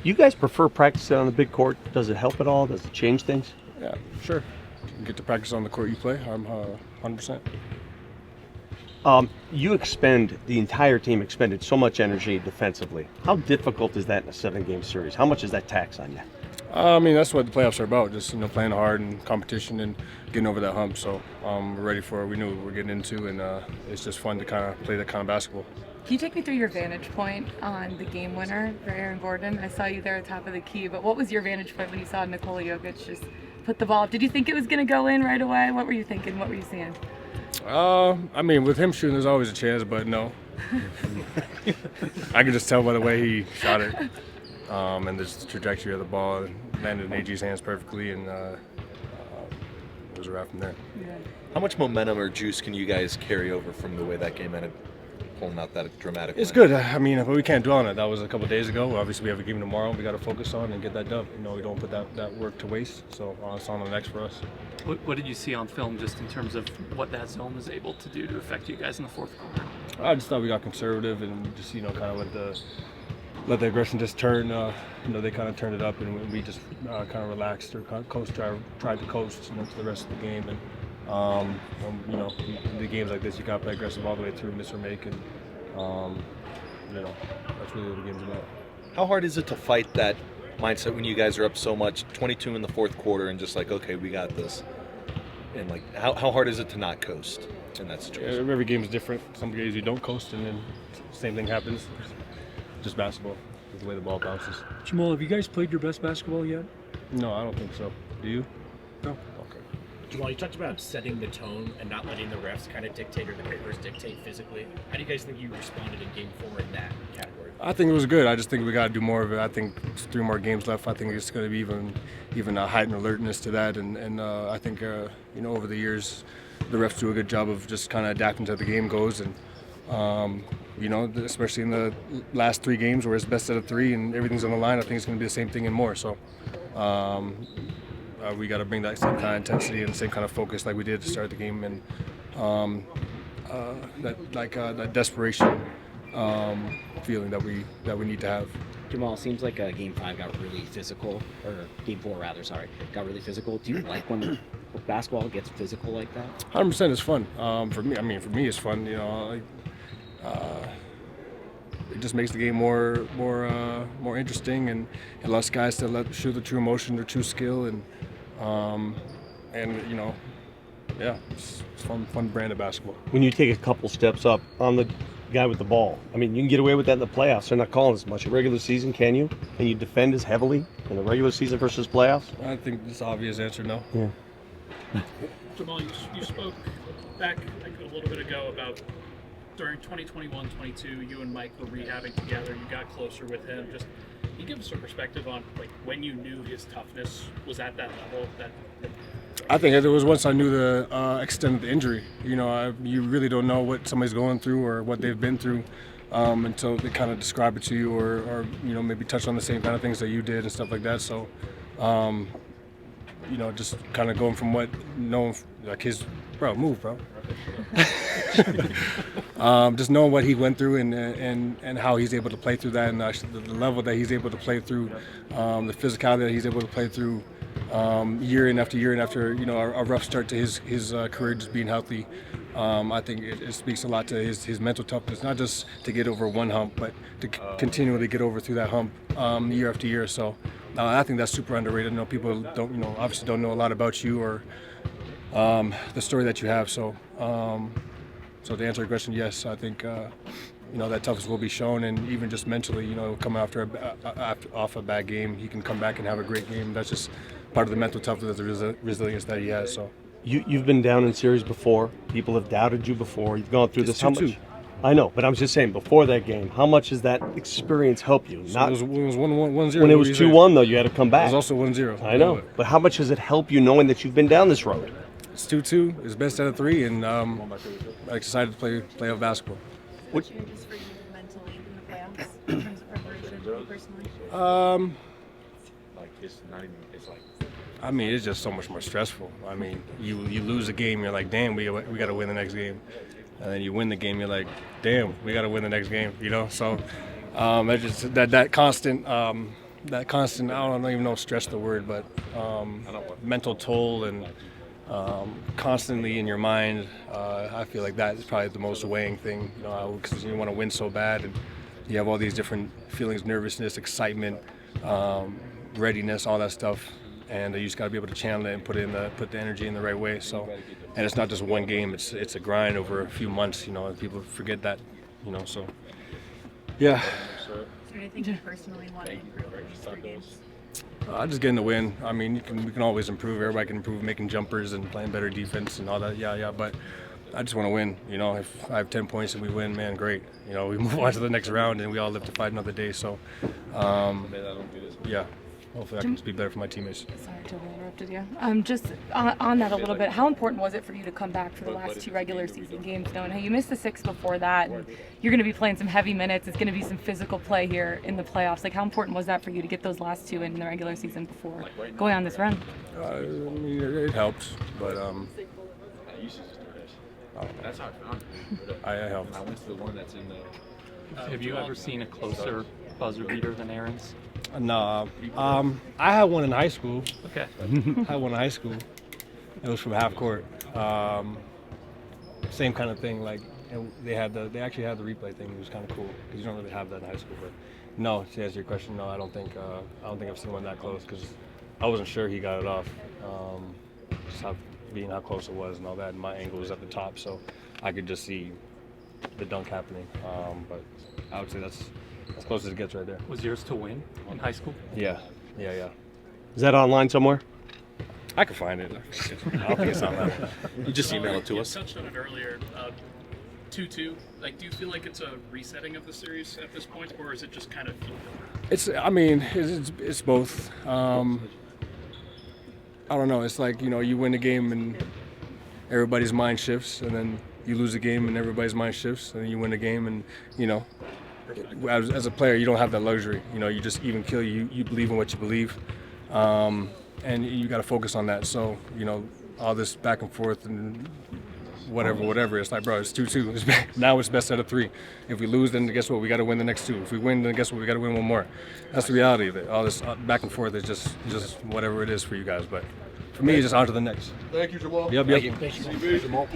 You guys prefer practicing on the big court? Does it help at all? Does it change things? Yeah, sure. You get to practice on the court you play. I'm 100%. The entire team expended so much energy defensively. How difficult is that in a 7-game series? How much is that tax on you? I mean, that's what the playoffs are about, just, playing hard and competition and getting over that hump. So we're ready for it. We knew what we're getting into, and it's just fun to kind of play that kind of basketball. Can you take me through your vantage point on the game winner for Aaron Gordon? I saw you there at the top of the key, but what was your vantage point when you saw Nikola Jokic just put the ball up? Did you think it was going to go in right away? What were you thinking? What were you seeing? I mean, with him shooting, there's always a chance, but no. I can just tell by the way he shot it. And the trajectory of the ball landed in AG's hands perfectly, and it was a wrap from there. Yeah. How much momentum or juice can you guys carry over from the way that game ended, pulling out that dramatic It's win? good. I mean, but we can't dwell on it. That was a couple of days ago. Obviously, we have a game tomorrow. We got to focus on and get that dub. We don't put that work to waste. So it's on the next for us. What did you see on film just in terms of what that zone was able to do to affect you guys in the fourth quarter? I just thought we got conservative and just kind of let the aggression just turn. They kind of turned it up, and we just kind of relaxed or tried to coast to the rest of the game. And in the games like this, you got to play aggressive all the way through, miss or make, and that's really what the game's about. How hard is it to fight that mindset when you guys are up so much, 22 in the fourth quarter, and just like, okay, we got this? And like, how hard is it to not coast in that situation? Every game is different. Some games you don't coast, and then same thing happens. Just basketball, the way the ball bounces. Jamal, have you guys played your best basketball yet? No, I don't think so. Do you? No. Okay. Jamal, you talked about setting the tone and not letting the refs kind of dictate or the papers dictate physically. How do you guys think you responded in Game 4 in that category? I think it was good. I just think we got to do more of it. I think it's 3 more games left. I think it's going to be even a heightened alertness to that. And I think, over the years, the refs do a good job of just kind of adapting to the game goes. And, especially in the last 3 games where it's best out of 3 and everything's on the line, I think it's going to be the same thing and more. So we got to bring that same kind of intensity and the same kind of focus like we did to start the game, and that desperation feeling that we need to have. Jamal, it seems like Game 5 got really physical, or Game 4 rather, sorry, got really physical. Do you like when basketball gets physical like that? 100% is fun. For me, it's fun. It just makes the game more interesting, and it allows guys to show the true emotion, their true skill, and it's fun brand of basketball. When you take a couple steps up on the guy with the ball, I mean, you can get away with that in the playoffs. They're not calling as much. In regular season, can you? Can you defend as heavily in the regular season versus playoffs? I think this obvious answer, no. Yeah. Jamal, you spoke back a little bit ago about during 2021-22, you and Mike were rehabbing together. You got closer with him. Just can you give us a perspective on like when you knew his toughness was at that level? I think it was once I knew the extent of the injury. You really don't know what somebody's going through or what they've been through until they kind of describe it to you, or maybe touch on the same kind of things that you did and stuff like that. So, just kind of going from move, bro. Just knowing what he went through and how he's able to play through that, and the level that he's able to play through, the physicality that he's able to play through year in after year and after a rough start to his career, just being healthy. I think it speaks a lot to his mental toughness, not just to get over one hump, but to continually get over through that hump year after year. So I think that's super underrated. People obviously don't know a lot about you or the story that you have. So to answer your question, yes, I think that toughness will be shown, and even just mentally, coming off a bad game, he can come back and have a great game. That's just part of the mental toughness, the resilience that he has. So You've been down in series before. People have doubted you before. You've gone through It's this. How 2-2. much? I know, but I was just saying, before that game, how much does that experience help you? it was 1-0. When it was 2-1, though, you had to come back. It was also 1-0. I know, but how much does it help you knowing that you've been down this road? It's 2-2. It's best out of 3, and I'm excited to play playoff basketball. What changes for you mentally in the playoffs in terms of preparation, personally? I mean, it's just so much more stressful. I mean, you lose a game, you're like, damn, we got to win the next game. And then you win the game, you're like, damn, we got to win the next game, So it's just that constant, that constant, I don't even know if stress the word, but mental toll and constantly in your mind. I feel like that is probably the most weighing thing, because you want to win so bad, and you have all these different feelings: nervousness, excitement, readiness, all that stuff. And you just got to be able to channel it and put the energy in the right way. So, and it's not just one game; it's a grind over a few months. And people forget that. So yeah. Is there anything you personally want to improve in these 3 games? Just getting the win. I mean, we can always improve. Everybody can improve, making jumpers and playing better defense and all that. Yeah. But I just want to win. If I have 10 points and we win, man, great. We move on to the next round and we all live to fight another day. So, yeah. Hopefully I can just be better for my teammates. Sorry to have interrupted you. Just on that a little bit, how important was it for you to come back for the last 2 regular season games, knowing how you missed the 6 before that, and you're going to be playing some heavy minutes, it's going to be some physical play here in the playoffs. Like, how important was that for you to get those last 2 in the regular season before going on this run? I mean, it helps, but That's how I found it. I helped. I went to the one that's in the. Have you ever seen a closer buzzer beater than Aaron's? No, I had one in high school. Okay. I had one in high school. It was from half court. Same kind of thing. Like they actually had the replay thing. It was kind of cool because you don't really have that in high school. But no, to answer your question, no, I don't think I've seen one that close because I wasn't sure he got it off. Just how close it was and all that. And my angle was at the top, so I could just see the dunk happening. But I would say that's as close as it gets right there. Was yours to win in high school? Yeah. Is that online somewhere? I could find it. I don't think it's online. You just email it to You us. touched on it earlier. 2-2. Like, do you feel like it's a resetting of the series at this point, or is it just kind of? It's both. I don't know. It's like you win a game and everybody's mind shifts, and then you lose a game and everybody's mind shifts, and then you win a game and as a player you don't have that luxury. You just even kill. You believe in what you believe, and you got to focus on that. So all this back and forth and whatever. It's like, bro, it's 2-2. Now it's best out of 3. If we lose, then guess what? We got to win the next 2. If we win, then guess what? We got to win one more. That's the reality of it. All this back and forth is just whatever it is for you guys. But for me, it's just on to the next. Thank you, Jamal. Yep. Thank you, Jamal.